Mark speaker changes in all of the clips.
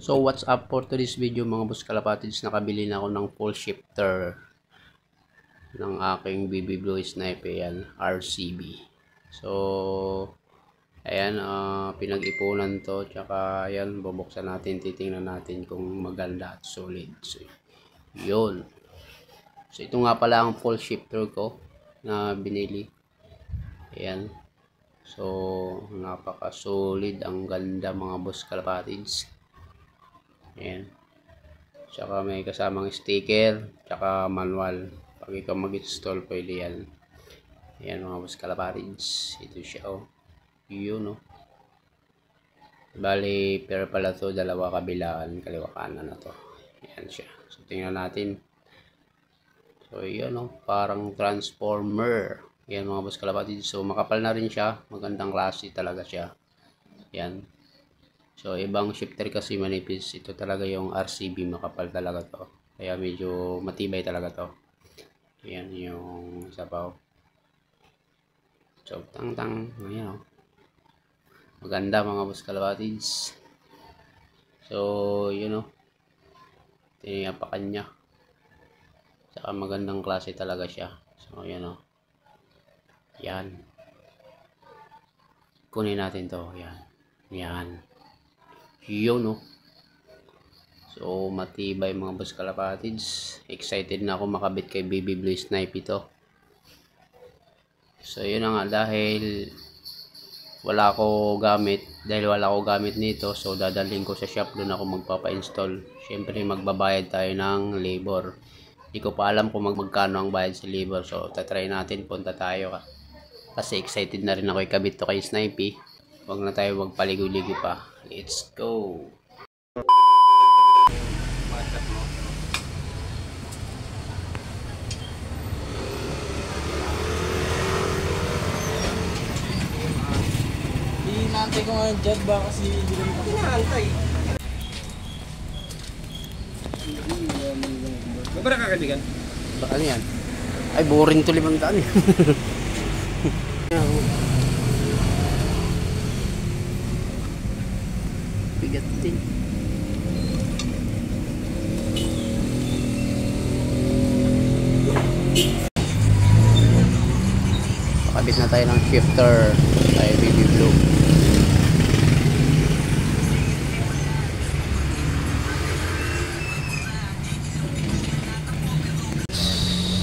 Speaker 1: So what's up for today's video mga boss kalapatids, nakabili na ako ng full shifter ng aking BB Blue Sniper, yan, RCB. So ayan, pinag-ipunan to, tsaka ayan, bubuksan natin, titingnan natin kung maganda at solid. So yun, so ito nga pala ang full shifter ko na binili. Ayan, so napaka solid, ang ganda mga boss kalapatids. Ayan. Tsaka may kasamang sticker, tsaka manual. Pag ikaw mag-install, pwede yan. Ayan mga boss kalapatids. Ito siya, oh. Yun, oh. Bali, pero pala to, dalawa kabilaan, kaliwa kanan na to. Ayan siya. So, tingnan natin. So, yun, oh. Parang transformer. Ayan mga boss kalapatids. So, makapal na rin siya. Magandang klase talaga siya. Ayan. So, ibang shifter kasi manipis. Ito talaga yung RCB, makapal talaga to. Kaya medyo matibay talaga to. Ayan yung isa pa. So, tang-tang. Ayan, oh. Maganda mga boss kalapatids. So, yun, oh. Tiniyapakan niya. Saka magandang klase talaga siya. So, ayan, oh. Yan. Kunin natin to. Yan. Yan. Yun, no. So matibay mga boss kalapatids. Excited na ako makabit kay BB Blue Sniper ito. So yun na nga, dahil wala ako gamit nito, so dadalhin ko sa shop, doon ako magpapa-install. Syempre magbabayad tayo ng labor. Hindi ko pa alam kung magkano ang bayad sa labor, so tatry natin, punta tayo kasi excited na rin ako ikabit to kay Sniper. Huwag na tayo magpaligoy-ligoy pa. Let's go!
Speaker 2: Hinahantay ko nga yung jet ba kasi hindi ko hinahantay. Magkano kakabigan?
Speaker 1: Ano yan? Ay, boring to 500 eh. Bigat din. Pakabit na tayo ng shifter tayo BB Blue.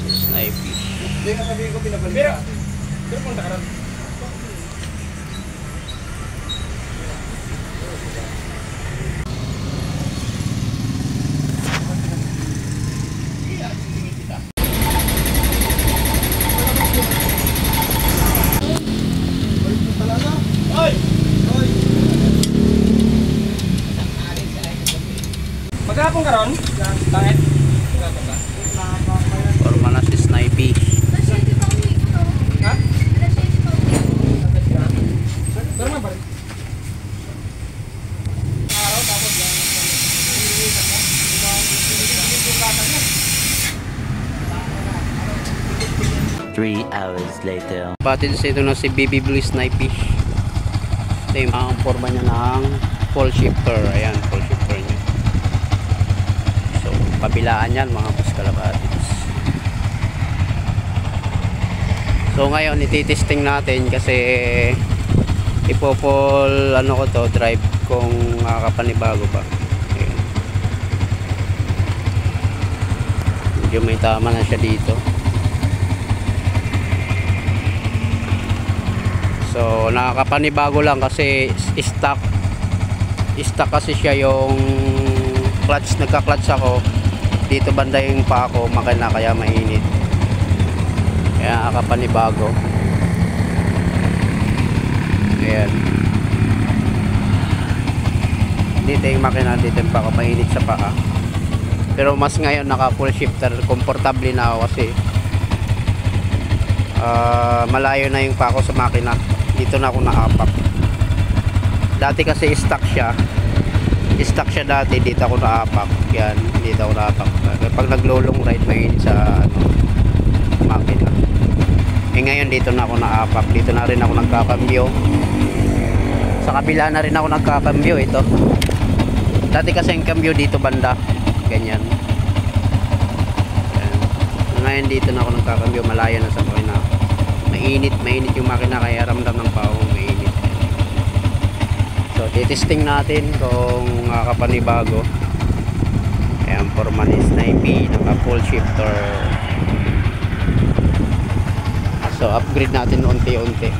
Speaker 1: Sniper.
Speaker 2: Hindi nga sabihin ko pinabalik. Pero punta ka rin. Maghapon ka ron? Bakit?
Speaker 1: Forma na si Sniper.
Speaker 2: Ha? Pero nga ba rin? Araw tapos yan.
Speaker 3: 3 hours later.
Speaker 1: Kapatids, ito na si BB Blue Sniper. Ito yung ang forma niya ng full shifter. Ayan, full shifter niya. So, kabilaan yan mga boss kalapatids. So, ngayon ititesting natin kasi ipopol ano ko to, drive kung makakapanibago pa. Ayan. Medyo may tama na siya dito. So nakakapanibago lang kasi stock kasi siya yung clutch, nagka-clutch ako dito banda yung pa ako makina, kaya mainit, kaya nakakapanibago. Ayan, dito yung makina, dito yung pa ako, mainit sa paa. Pero mas ngayon naka full shifter, komportable na ako kasi malayo na yung pa ako sa makina. Dito na ako naapak. Dati kasi stock siya dati, dito ako naapak. Yan, dito ako naapak. Pag naglo-long ride, mainit sa makina. Ngayon dito na ako naapak. Dito na rin ako nagkakambyo. Sa kabila na rin ako nagkakambyo. Ito Dati kasi ang cambio dito banda. Ganyan. Ayan. Ngayon dito na ako nagkakambyo. Malayo na sa makina. Mainit yung makina kaya ramdam ng pawong mainit. So titesting natin kung makakapanibago. Ayan, Formanis na IP, naka full shifter. So upgrade natin unti-unti.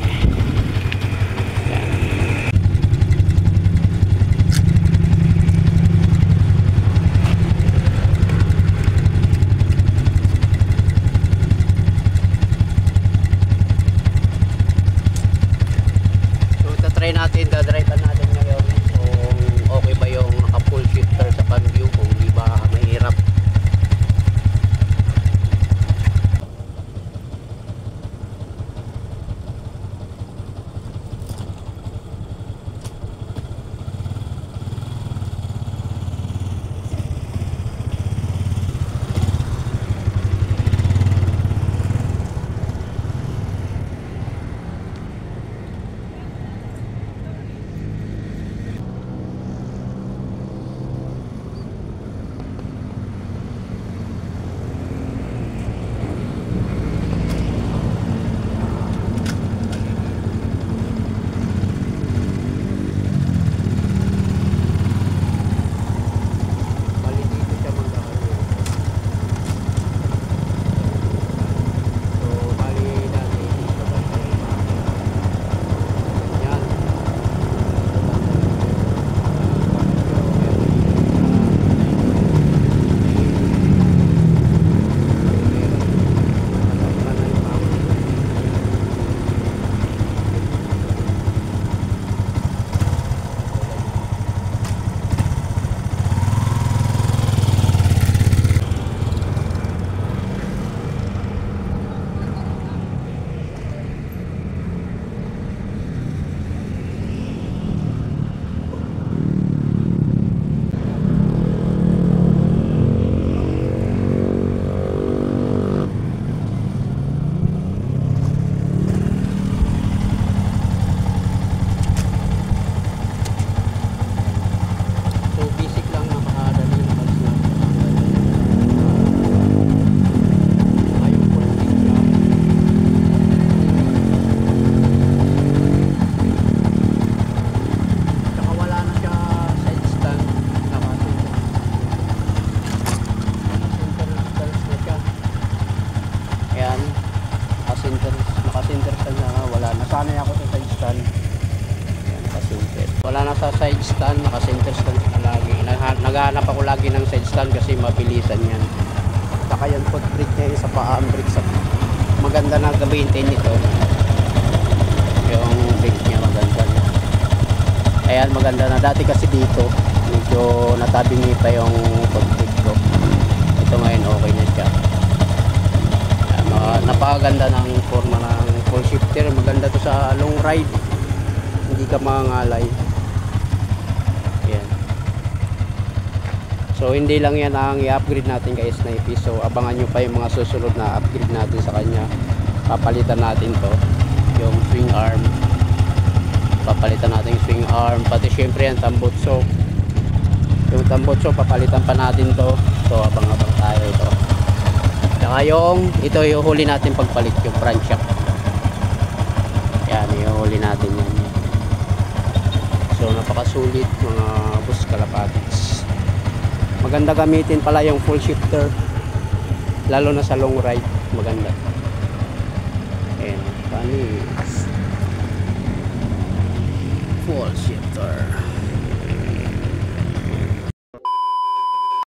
Speaker 1: Try natin, dadrivean natin ngayon kung okay ba yung naka full shifter sa pan view, kung di ba mahirap. Wala na sa side stand, naka-center stand na lagi. Naghahanap ako lagi ng side stand kasi mabilisan yan. Saka yung footbrake niya sa paa, ang brake sa maganda na gamitin ito. Yung brake niya maganda na. Ayan, maganda na. Dati kasi dito, medyo natabingi pa yung footbrake ko. Ito ngayon okay na siya. Napakaganda ng forma ng full shifter. Maganda to sa long ride. Hindi ka mangangalay. Ayan. So hindi lang yan ang i-upgrade natin kay Snipey. So abangan nyo pa yung mga susunod na upgrade natin sa kanya. Papalitan natin to, yung swing arm. Papalitan natin yung swing arm. Pati syempre yung tambutso. Yung tambutso papalitan pa natin to. So abang-abang tayo ito. Saka yung ito yung huli natin pagpalit, yung front shock. Yan yung huli natin yan. So napakasulit mga boss kalapatids. Maganda gamitin pala yung full shifter, lalo na sa long ride. Maganda. Ayan, panis full shifter.